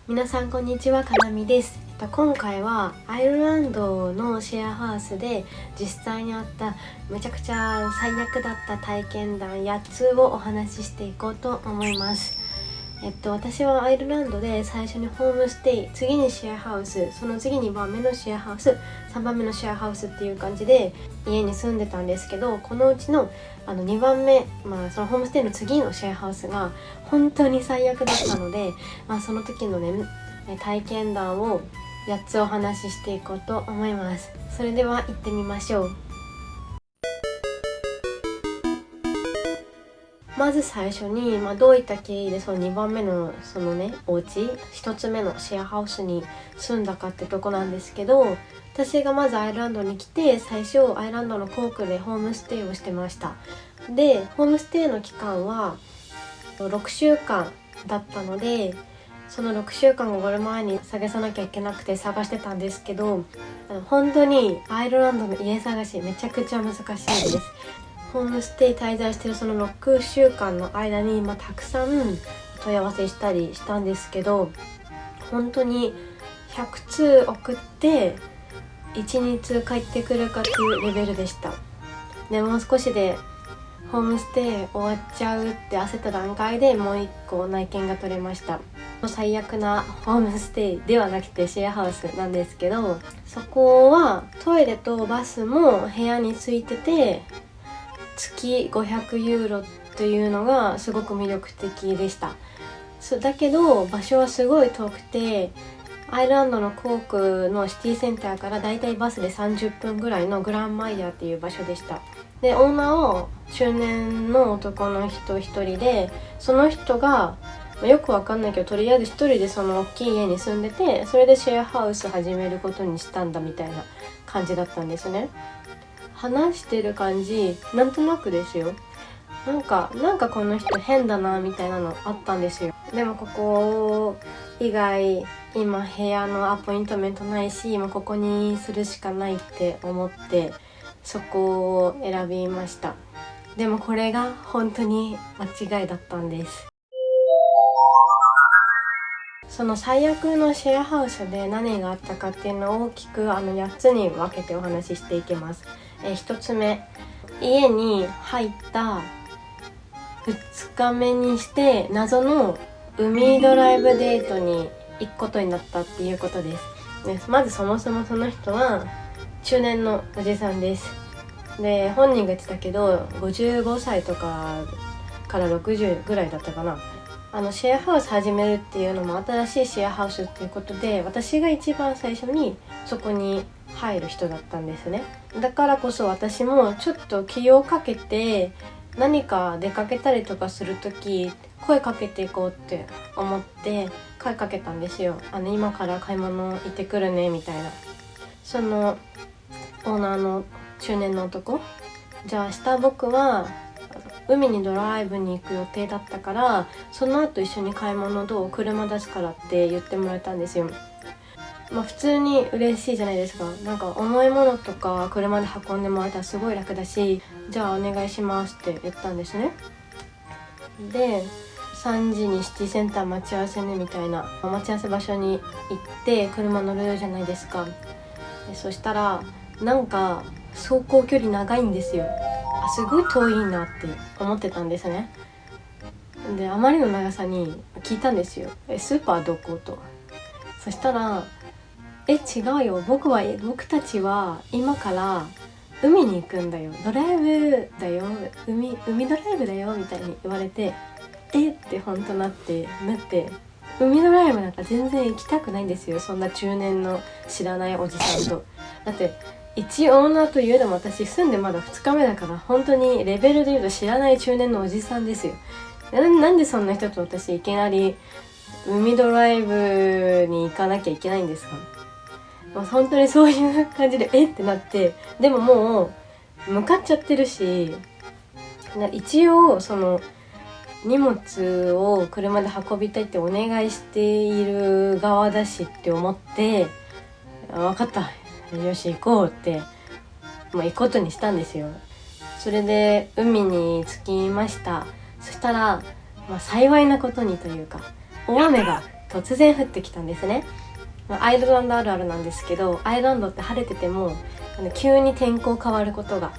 皆さんこんにちは、かなみです。今回はアイルランドのシェアハウスで実際にあっためちゃくちゃ最悪だった体験談8つをお話ししていこうと思います。私はアイルランドで最初にホームステイ、次にシェアハウス、その次2番目のシェアハウス、3番目のシェアハウスっていう感じで家に住んでたんですけど、このうちの2番目、そのホームステイの次のシェアハウスが本当に最悪だったので、その時のね体験談を8つお話ししていこうと思います。それでは行ってみましょう。まず最初に、どういった経緯でその2番目のそのねお家1つ目のシェアハウスに住んだかってとこなんですけど、私がまずアイルランドに来て最初アイルランドのコークでホームステイをしてました。でホームステイの期間は6週間だったので、その6週間が終わる前に探さなきゃいけなくて探してたんですけど、本当にアイルランドの家探しめちゃくちゃ難しいです。ホームステイ滞在してるその6週間の間に、たくさん問い合わせしたりしたんですけど、本当に100通送って1、2通帰ってくるかっていうレベルでした。でもう少しでホームステイ終わっちゃうって焦った段階でもう1個内見が取れました。最悪なホームステイではなくてシェアハウスなんですけど、そこはトイレとバスも部屋についてて月500ユーロというのがすごく魅力的でした。だけど場所はすごい遠くて、アイルランドのコークのシティセンターからだいたいバスで30分ぐらいのグランマイヤーっていう場所でした。でオーナーを中年の男の人一人で、その人がよくわかんないけどとりあえず一人でその大きい家に住んでて、それでシェアハウス始めることにしたんだみたいな感じだったんですね。話してる感じなんとなくですよ、なんかこの人変だなみたいなのあったんですよ。でもここ以外今部屋のアポイントメントないし、今ここにするしかないって思ってそこを選びました。でもこれが本当に間違いだったんです。その最悪のシェアハウスで何があったかっていうのを大きく8つに分けてお話ししていきます。1つ目、家に入った2日目にして謎の海ドライブデートに行くことになったっていうことです。まずそもそもその人は中年のおじさんです。で本人が言ってたけど55歳とかから60ぐらいだったかな。シェアハウス始めるっていうのも新しいシェアハウスっていうことで、私が一番最初にそこに入る人だったんですね。だからこそ私もちょっと気をかけて、何か出かけたりとかするとき声かけていこうって思って声かけたんですよ。今から買い物行ってくるねみたいな。そのオーナーの中年の男、じゃあ明日僕は海にドライブに行く予定だったから、その後一緒に買い物どう、車出すからって言ってもらえたんですよ。普通に嬉しいじゃないですか。なんか重いものとか車で運んでもらえたらすごい楽だし、じゃあお願いしますって言ったんですね。で3時にシティセンター待ち合わせねみたいな待ち合わせ場所に行って車乗るじゃないですか。そしたらなんか走行距離長いんですよ。すごい遠いなって思ってたんですね。であまりの長さに聞いたんですよ。スーパーどこと。そしたら違うよ、僕たちは今から海に行くんだよ、ドライブだよ、海ドライブだよみたいに言われて、って本当なって海ドライブなんか全然行きたくないんですよ、そんな中年の知らないおじさんと。だって一オーナーといえども私住んでまだ2日目だから、本当にレベルで言うと知らない中年のおじさんですよ。なんでそんな人と私いきなり海ドライブに行かなきゃいけないんですか。本当にそういう感じでってなって、でももう向かっちゃってるし、一応その荷物を車で運びたいってお願いしている側だしって思って、分かった、よし行こうって行くことにしたんですよ。それで海に着きました。そしたら、幸いなことにというか大雨が突然降ってきたんですね。アイルランドあるあるなんですけど、アイルランドって晴れてても急に天候変わることが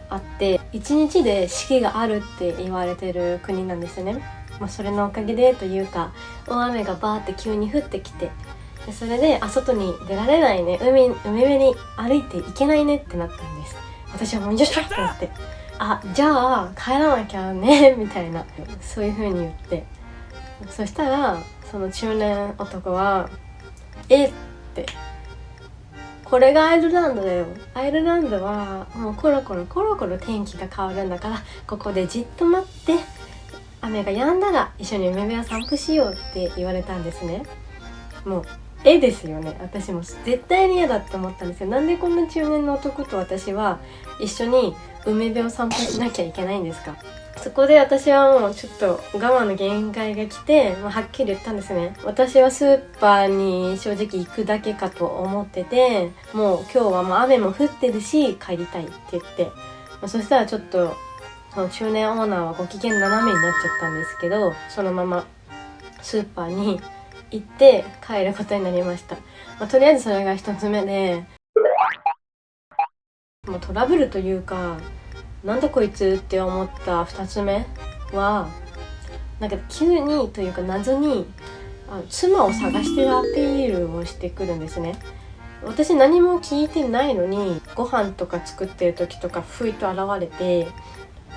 あって、1日で四季があるって言われてる国なんですね。それのおかげでというか、大雨がバーって急に降ってきて、でそれで外に出られないね、海辺に歩いていけないねってなったんです。私はもうよっしゃってなって、じゃあ帰らなきゃねみたいな、そういう風に言って、そしたらその中年男はって、これがアイルランドだよ、アイルランドはもうコロコロ天気が変わるんだから、ここでじっと待って、雨が止んだら一緒に海辺を散歩しようって言われたんですね。もうですよね。私も絶対に嫌だって思ったんですよ。なんでこんな中年の男と私は一緒に海辺を散歩しなきゃいけないんですか。そこで私はもうちょっと我慢の限界が来て、はっきり言ったんですね。私はスーパーに正直行くだけかと思ってて、もう今日はもう雨も降ってるし帰りたいって言って、そしたらちょっとその中年オーナーはご機嫌斜めになっちゃったんですけど、そのままスーパーに行って帰ることになりました。とりあえずそれが一つ目で、もうトラブルというか、なんだこいつって思った2つ目は、なんか急にというか謎に妻を探してるアピールをしてくるんですね。私何も聞いてないのに、ご飯とか作ってる時とかふいと現れて、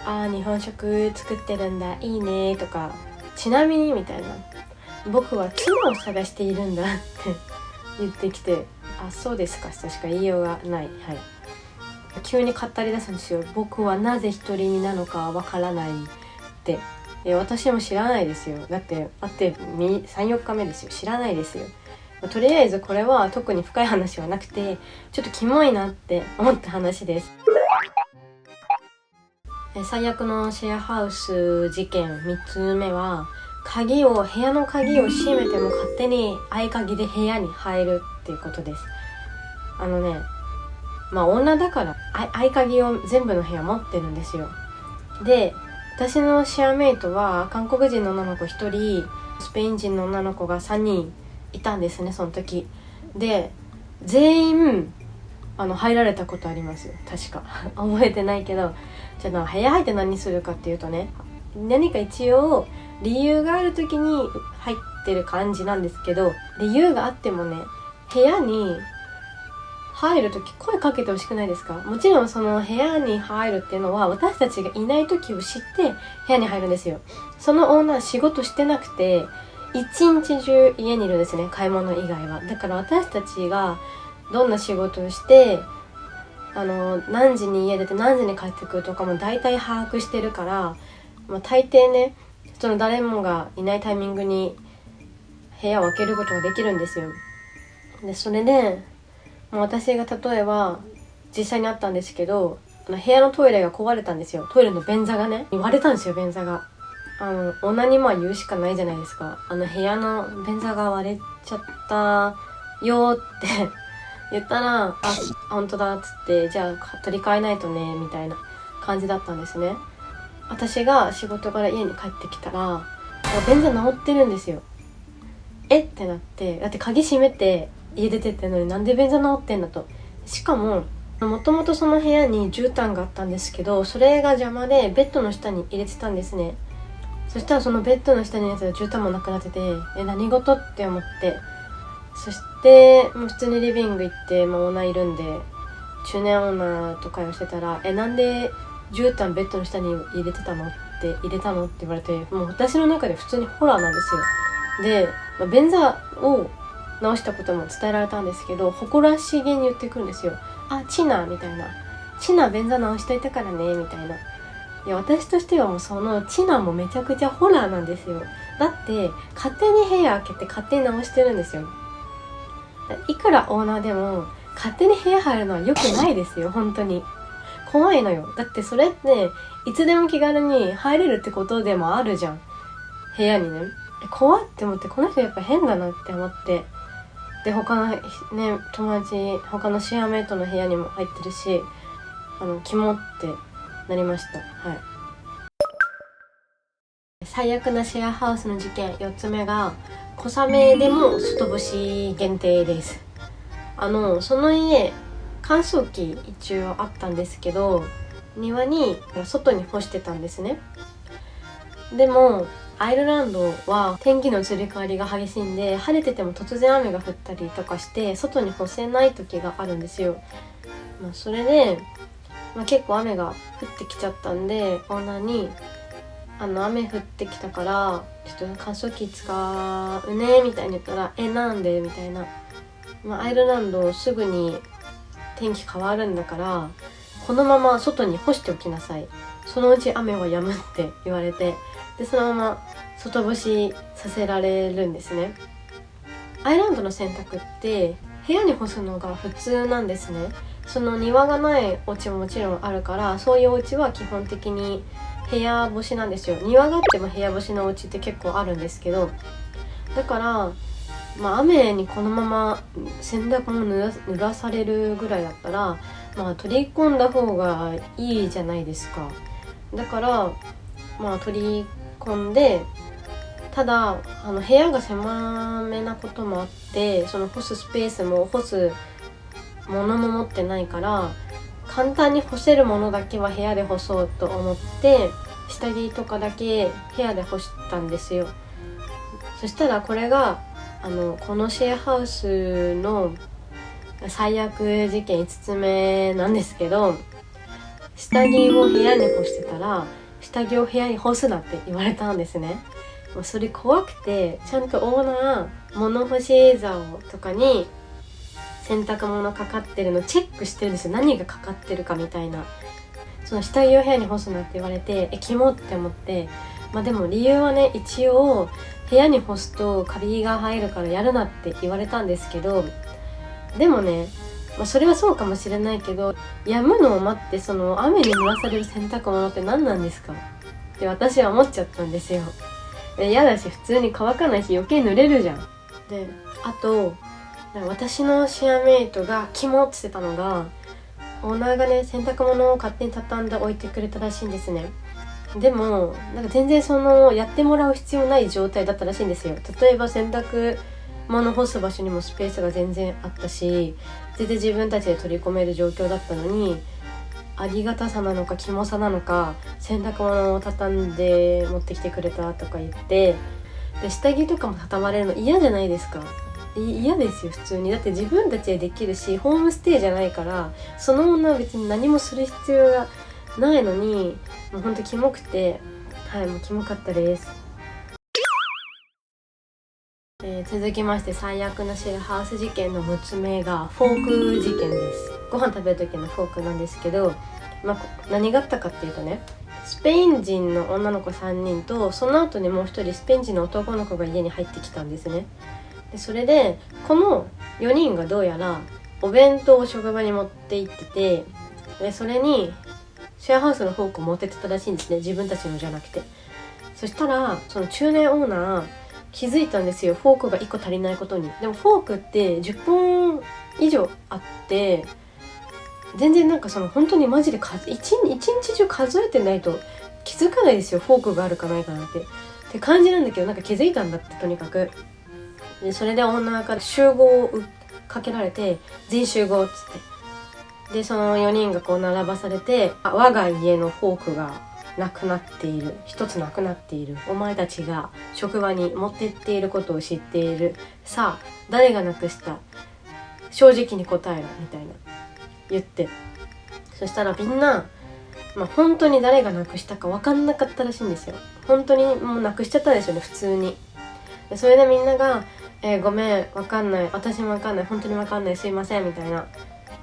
日本食作ってるんだいいねとか、ちなみにみたいな、僕は妻を探しているんだって言ってきて、そうですかとしか言いようがない。急に語り出すんですよ。僕はなぜ独り身なのかわからないって。私も知らないですよ。だって会って3、4日目ですよ。知らないですよ。とりあえずこれは特に深い話はなくて、ちょっとキモいなって思った話です。最悪のシェアハウス事件3つ目は、部屋の鍵を閉めても勝手に合鍵で部屋に入るっていうことです。女だから合鍵を全部の部屋持ってるんですよ。で、私のシェアメイトは韓国人の女の子1人、スペイン人の女の子が3人いたんですね、その時。で、全員入られたことありますよ、確か覚えてないけど。じゃあ部屋入って何するかっていうとね、何か一応理由がある時に入ってる感じなんですけど、理由があってもね、部屋に入る時声かけてほしくないですか。もちろんその部屋に入るっていうのは私たちがいない時を知って部屋に入るんですよ。そのオーナー仕事してなくて一日中家にいるんですね、買い物以外は。だから私たちがどんな仕事をして何時に家出て何時に帰ってくるとかも大体把握してるから、大抵ね、その誰もがいないタイミングに部屋を開けることができるんですよ。でそれで私が例えば実際にあったんですけど、部屋のトイレが壊れたんですよ。トイレの便座がね割れたんですよ。便座が女に言うしかないじゃないですか。部屋の便座が割れちゃったよって言ったら、本当だっつって、じゃあ取り替えないとねみたいな感じだったんですね。私が仕事から家に帰ってきたら便座治ってるんですよ。ってなって、だって鍵閉めて家出てってんのになんで便座治ってんだと。しかももともとその部屋に絨毯があったんですけど、それが邪魔でベッドの下に入れてたんですね。そしたらそのベッドの下に入れてた絨毯もなくなってて、何事って思って、そしてもう普通にリビング行って、オーナーいるんで中年オーナーと会話してたら、なんで絨毯ベッドの下に入れたのって言われて、もう私の中で普通にホラーなんですよ。で、便座を直したことも伝えられたんですけど、誇らしげに言ってくるんですよ。チナみたいな、チナ便座直しといたからねみたいな。いや、私としてはもうそのチナもめちゃくちゃホラーなんですよ。だって勝手に部屋開けて勝手に直してるんですよ。いくらオーナーでも勝手に部屋入るのは良くないですよ。本当に怖いのよ。だってそれっていつでも気軽に入れるってことでもあるじゃん、部屋にね。怖って思って、この人やっぱ変だなって思って、で他のね友達、他のシェアメイトの部屋にも入ってるし、キモってなりました。最悪なシェアハウスの事件4つ目が、小雨でも外干し限定です。その家乾燥機一応あったんですけど、庭に外に干してたんですね。でもアイルランドは天気の移り変わりが激しいんで、晴れてても突然雨が降ったりとかして外に干せない時があるんですよ。それで、結構雨が降ってきちゃったんで、オーナーに雨降ってきたからちょっと乾燥機使うねみたいに言ったら、なんでみたいな、アイルランドすぐに天気変わるんだからこのまま外に干しておきなさい、そのうち雨は止むって言われて、でそのまま外干しさせられるんですね。アイルランドの洗濯って部屋に干すのが普通なんですね。その庭がないお家ももちろんあるから、そういうお家は基本的に部屋干しなんですよ。庭があっても部屋干しのお家って結構あるんですけど、だから雨にこのまま洗濯物濡らされるぐらいだったら、取り込んだ方がいいじゃないですか。だから取り込んで、ただ部屋が狭めなこともあって、その干すスペースも干すものも持ってないから、簡単に干せるものだけは部屋で干そうと思って、下着とかだけ部屋で干したんですよ。そしたらこれがこのシェアハウスの最悪事件5つ目なんですけど、下着を部屋に干してたら下着を部屋に干すなって言われたんですね。それ怖くて、ちゃんとオーナー物干し竿とかに洗濯物かかってるのチェックしてるんですよ。何がかかってるかみたいな。その下着を部屋に干すなって言われて、キモって思って、でも理由はね、一応部屋に干すとカビが生えるからやるなって言われたんですけど、でもね、それはそうかもしれないけど、止むのを待ってその雨に濡らされる洗濯物って何なんですかって私は思っちゃったんですよ。嫌だし、普通に乾かないし余計濡れるじゃん。で、あと私のシェアメイトがキモって言ってたのが、オーナーがね、洗濯物を勝手に畳んで置いてくれたらしいんですね。でも全然やってもらう必要ない状態だったらしいんですよ。例えば洗濯物干す場所にもスペースが全然あったし、全然自分たちで取り込める状況だったのに、ありがたさなのかキモさなのか、洗濯物を畳んで持ってきてくれたとか言って、で下着とかも畳まれるの嫌じゃないですか。嫌ですよ普通に。だって自分たちでできるし、ホームステイじゃないから、その女は別に何もする必要がないのに、もうほんとキモくて、もうキモかったです。続きまして、最悪のシェアハウス事件の6つ目がフォーク事件です。ご飯食べる時のフォークなんですけど、何があったかっていうとね、スペイン人の女の子3人と、その後にもう1人スペイン人の男の子が家に入ってきたんですね。でそれでこの4人がどうやらお弁当を職場に持って行ってて、でそれにシェアハウスのフォークを持ってってたらしいんですね、自分たちのじゃなくて。そしたらその中年オーナー気づいたんですよ、フォークが1個足りないことに。でもフォークって10本以上あって、全然本当にマジで一日中数えてないと気づかないですよ、フォークがあるかないかなんてって感じなんだけど、気づいたんだって。とにかくでそれでオーナーから集合をかけられて、全員集合っつって、でその4人が並ばされて、我が家のフォークがなくなっている、一つなくなっている、お前たちが職場に持ってっていることを知っている、さあ誰がなくした、正直に答えろみたいな言って、そしたらみんな本当に誰がなくしたか分かんなかったらしいんですよ。本当にもうなくしちゃったんですよね、普通に。でそれでみんながごめん、わかんない、私もわかんない、本当にわかんない、すいませんみたいな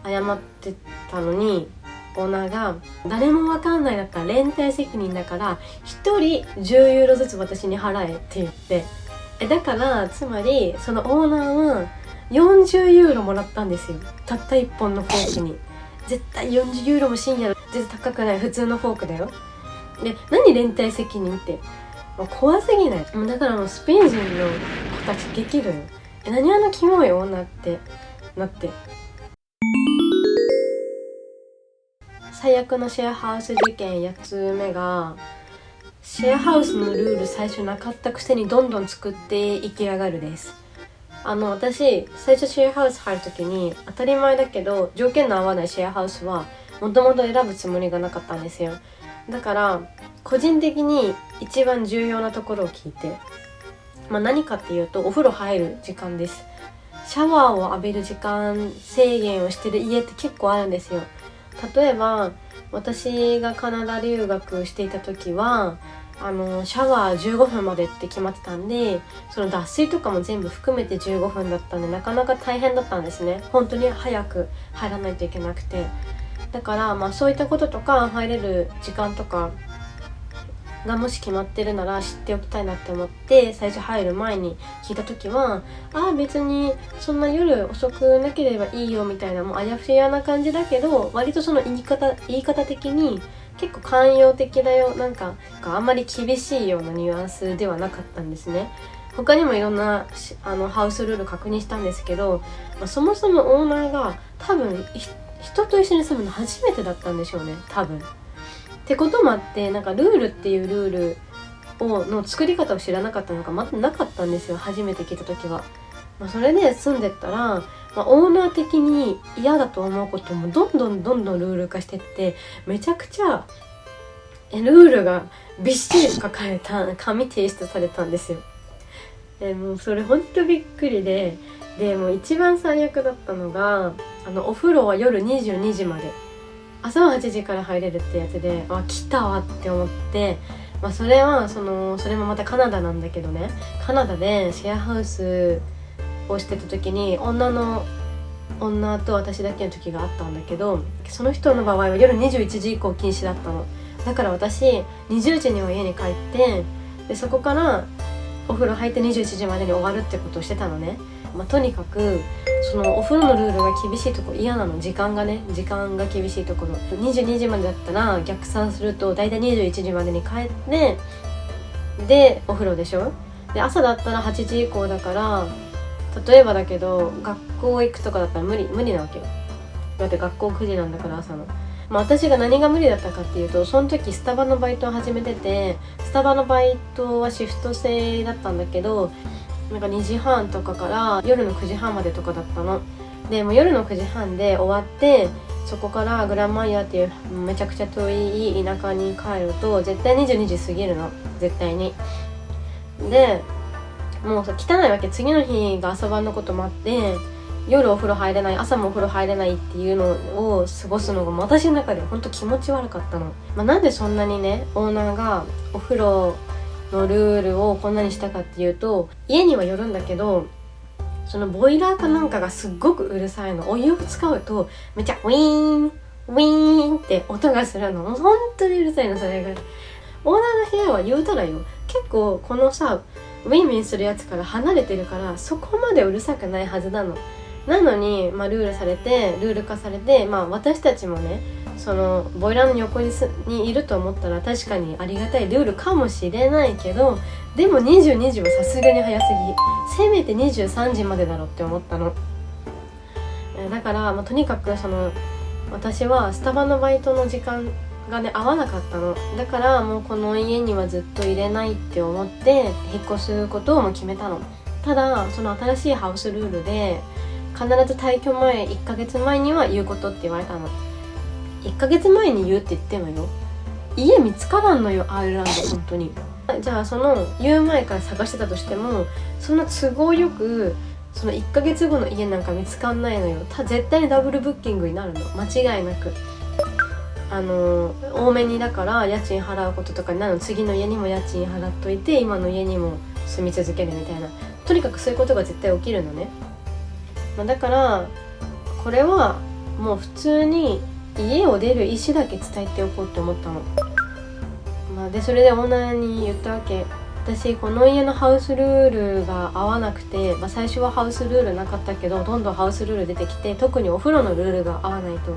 謝ってたのに、オーナーが誰もわかんないだったら連帯責任だから1人10ユーロずつ私に払えって言って、だからつまりそのオーナーは40ユーロもらったんですよ、たった1本のフォークに。絶対40ユーロもしんやろ、全然高くない普通のフォークだよ。で何連帯責任って、怖すぎない？だからもうスペイン人の子たち激怒よ。何キモい女ってなって。最悪のシェアハウス事件8つ目がシェアハウスのルール最初なかったくせにどんどん作っていきやがるです。私最初シェアハウス入る時に当たり前だけど条件の合わないシェアハウスはもともと選ぶつもりがなかったんですよ。だから個人的に一番重要なところを聞いて、何かっていうとお風呂入る時間です。シャワーを浴びる時間制限をしてる家って結構あるんですよ。例えば私がカナダ留学していた時はシャワー15分までって決まってたんで、その脱水とかも全部含めて15分だったんで、なかなか大変だったんですね。本当に早く入らないといけなくて。だからそういったこととか入れる時間とかがもし決まってるなら知っておきたいなって思って、最初入る前に聞いた時は別にそんな夜遅くなければいいよみたいな、もうあやふやな感じだけど、割とその言い方的に結構寛容的だよ、なんかあんまり厳しいようなニュアンスではなかったんですね。他にもいろんなハウスルール確認したんですけど、そもそもオーナーが多分人と一緒に住むの初めてだったんでしょうね、多分。ってこともあって、なんかルールっていうルールの作り方を知らなかったのかなかったんですよ、初めて聞いた時は。それで住んでったら、オーナー的に嫌だと思うこともどんどんルール化してって、めちゃくちゃルールがびっしり書かれた紙提出されたんですよ。もうそれほんとびっくりで、もう一番最悪だったのがお風呂は夜22時まで、朝は8時から入れるってやつで、来たわって思って、それもまたカナダなんだけどね、カナダでシェアハウスをしてた時に女と私だけの時があったんだけど、その人の場合は夜21時以降禁止だったの。だから私20時には家に帰って、でそこからお風呂入って21時までに終わるってことをしてたのね。とにかくそのお風呂のルールが厳しいところ嫌なの。時間が厳しいところ、22時までだったら逆算するとだいたい21時までに帰って、でお風呂でしょ。で朝だったら8時以降だから、例えばだけど学校行くとかだったら無理なわけよ。だって学校9時なんだから朝の。私が何が無理だったかっていうと、その時スタバのバイトを始めてて、スタバのバイトはシフト制だったんだけど、なんか2時半とかから夜の9時半までとかだったの。でもう夜の9時半で終わって、そこからグランマイヤーっていうめちゃくちゃ遠い田舎に帰ると絶対22時過ぎるの、絶対に。でもう汚いわけ。次の日が朝晩のこともあって、夜お風呂入れない、朝もお風呂入れないっていうのを過ごすのが私の中で本当気持ち悪かったの。なんでそんなにね、オーナーがお風呂のルールをこんなにしたかっていうと、家にはよるんだけど、そのボイラーかなんかがすっごくうるさいの。お湯を使うとめっちゃウィーンウィーンって音がするの。もう本当にうるさいの、それが。オーナーの部屋は言うたらよ、結構このさウィンウィンするやつから離れてるから、そこまでうるさくないはずなの。なのに、ルール化されて、私たちもね、そのボイラーの横にいると思ったら確かにありがたいルールかもしれないけど、でも22時はさすがに早すぎ、せめて23時までだろって思ったの。だから、とにかく私はスタバのバイトの時間がね合わなかったの。だからもうこの家にはずっと入れないって思って引っ越すことをも決めたの。ただその新しいハウスルールで必ず退去前1ヶ月前には言うことって言われたの。1ヶ月前に言うって言ってもよ、家見つからんのよ、アイルランド本当に。じゃあその言う前から探してたとしても、そんな都合よくその1ヶ月後の家なんか見つかんないのよ。絶対にダブルブッキングになるの、間違いなく。多めにだから家賃払うこととかになるの。次の家にも家賃払っといて今の家にも住み続けるみたいな、とにかくそういうことが絶対起きるのね。だからこれはもう普通に家を出る意思だけ伝えておこうって思ったの。でそれでオーナーに言ったわけ。私この家のハウスルールが合わなくて、最初はハウスルールなかったけどどんどんハウスルール出てきて、特にお風呂のルールが合わないと。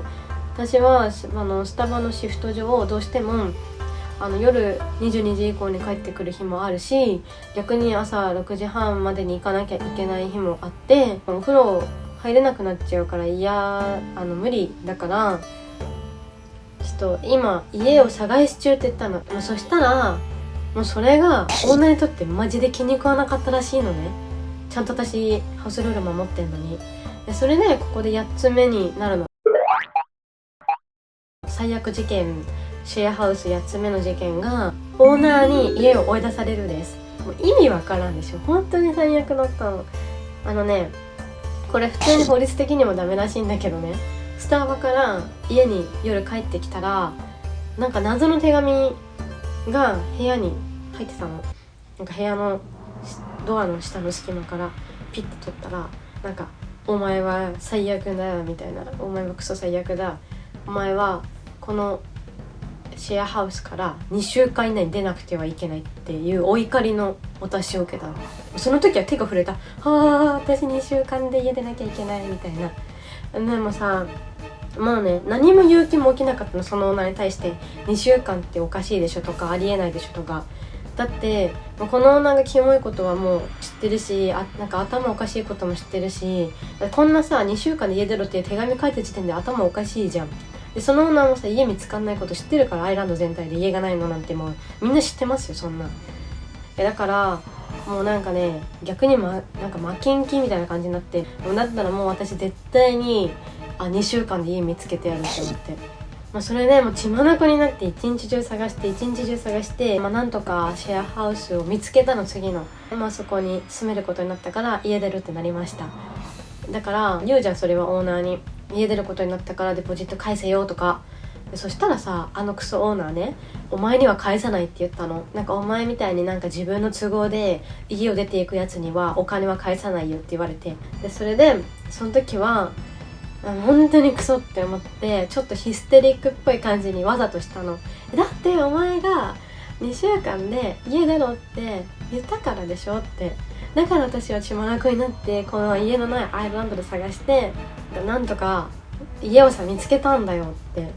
私はスタバのシフト上どうしても夜22時以降に帰ってくる日もあるし、逆に朝6時半までに行かなきゃいけない日もあって、お風呂入れなくなっちゃうから無理だから、ちょっと今家を探し中って言ったの。そしたらもうそれがオーナーにとってマジで気に食わなかったらしいのね。ちゃんと私ハウスルール守ってんのに。でそれでここで8つ目になるの。最悪事件、シェアハウス8つ目の事件がオーナーに家を追い出されるです。もう意味わからんでしょ。本当に最悪だったの。これ普通に法律的にもダメらしいんだけどね、スタバから家に夜帰ってきたらなんか謎の手紙が部屋に入ってたの。なんか部屋のドアの下の隙間からピッと取ったら、なんかお前は最悪だみたいな、お前はクソ最悪だ、お前はこのシェアハウスから2週間以内に出なくてはいけないっていうお怒りのお達しを受けたの。その時は手が触れた。はあ、私2週間で家出なきゃいけないみたいな。でもさ、もうね、何も言う気も起きなかったの。その女に対して2週間っておかしいでしょとか、ありえないでしょとか。だってこの女がキモいことはもう知ってるし、なんか頭おかしいことも知ってるし、こんなさ2週間で家出ろっていう手紙書いた時点で頭おかしいじゃん。でその女もさ、家見つかんないこと知ってるから、アイランド全体で家がないのなんてもうみんな知ってますよ、そんな。だからもうなんかね、逆になんか負けん気みたいな感じになって、だったらもう私絶対に2週間で家見つけてやるって思って、それでもう血眼になって一日中探して、なんとかシェアハウスを見つけたの。次のそこに住めることになったから家出るってなりました。だから言うじゃん、それはオーナーに、家出ることになったからデポジット返せよとか。そしたらさ、クソオーナーね、お前には返さないって言ったの。なんかお前みたいになんか自分の都合で家を出ていくやつにはお金は返さないよって言われて、でそれでその時は本当にクソって思って、ちょっとヒステリックっぽい感じにわざとしたの。だってお前が2週間で家出ろって言ったからでしょって。だから私は血眼になってこの家のないアイルランドで探して、なんとか家を見つけたんだよって。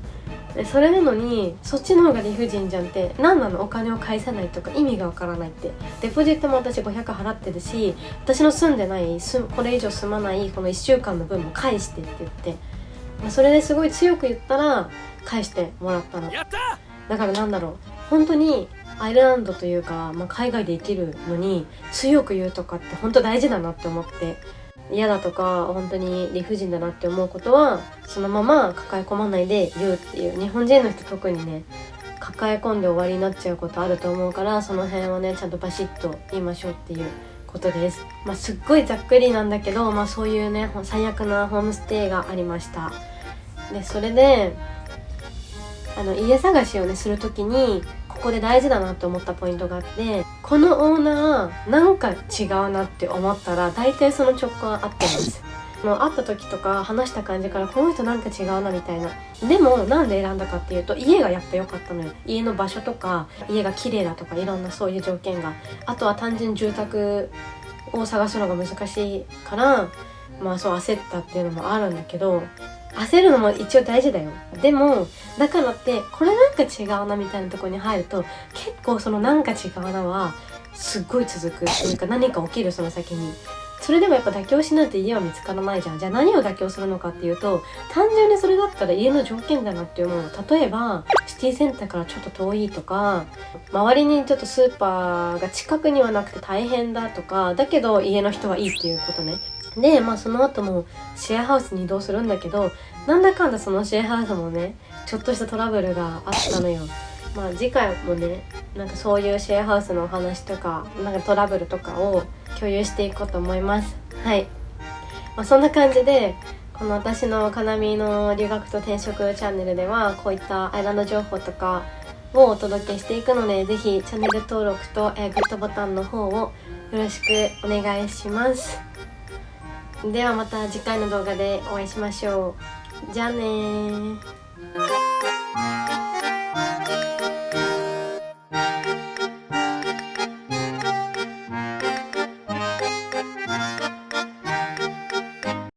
でそれなのにそっちの方が理不尽じゃんって。何なの、お金を返さないとか意味がわからないって。デポジットも私500払ってるし、私の住んでないこれ以上住まないこの1週間の分も返してって言って、それですごい強く言ったら返してもらったの。だからなんだろう、本当にアイルランドというか、海外で生きるのに強く言うとかって本当大事だなって思って、嫌だとか本当に理不尽だなって思うことはそのまま抱え込まないで言うっていう。日本人の人特にね、抱え込んで終わりになっちゃうことあると思うから、その辺はねちゃんとバシッと言いましょうっていうことです。すっごいざっくりなんだけど、そういうね最悪なホームステイがありました。でそれで家探しをねするときにここで大事だなって思ったポイントがあって、このオーナーなんか違うなって思ったら大体その直感合ってます。会った時とか話した感じからこの人なんか違うなみたいな。でもなんで選んだかっていうと、家がやっぱ良かったのよ。家の場所とか家が綺麗だとかいろんなそういう条件が。あとは単純に住宅を探すのが難しいからそう焦ったっていうのもあるんだけど、焦るのも一応大事だよ。でもだからってこれなんか違うなみたいなところに入ると、結構そのなんか違うなはすっごい続くっていうか、何か起きるその先に。それでもやっぱ妥協しないと家は見つからないじゃん。じゃあ何を妥協するのかっていうと、単純にそれだったら家の条件だなって思う。例えばシティセンターからちょっと遠いとか、周りにちょっとスーパーが近くにはなくて大変だとか、だけど家の人はいいっていうことね。でその後もシェアハウスに移動するんだけど、なんだかんだそのシェアハウスもねちょっとしたトラブルがあったのよ。次回もねなんかそういうシェアハウスのお話とかなんかトラブルとかを共有していこうと思います。はい、そんな感じでこの私のかなみの留学と転職チャンネルではこういったアイランド情報とかをお届けしていくので、ぜひチャンネル登録と、グッドボタンの方をよろしくお願いします。ではまた次回の動画でお会いしましょう。じゃあねー。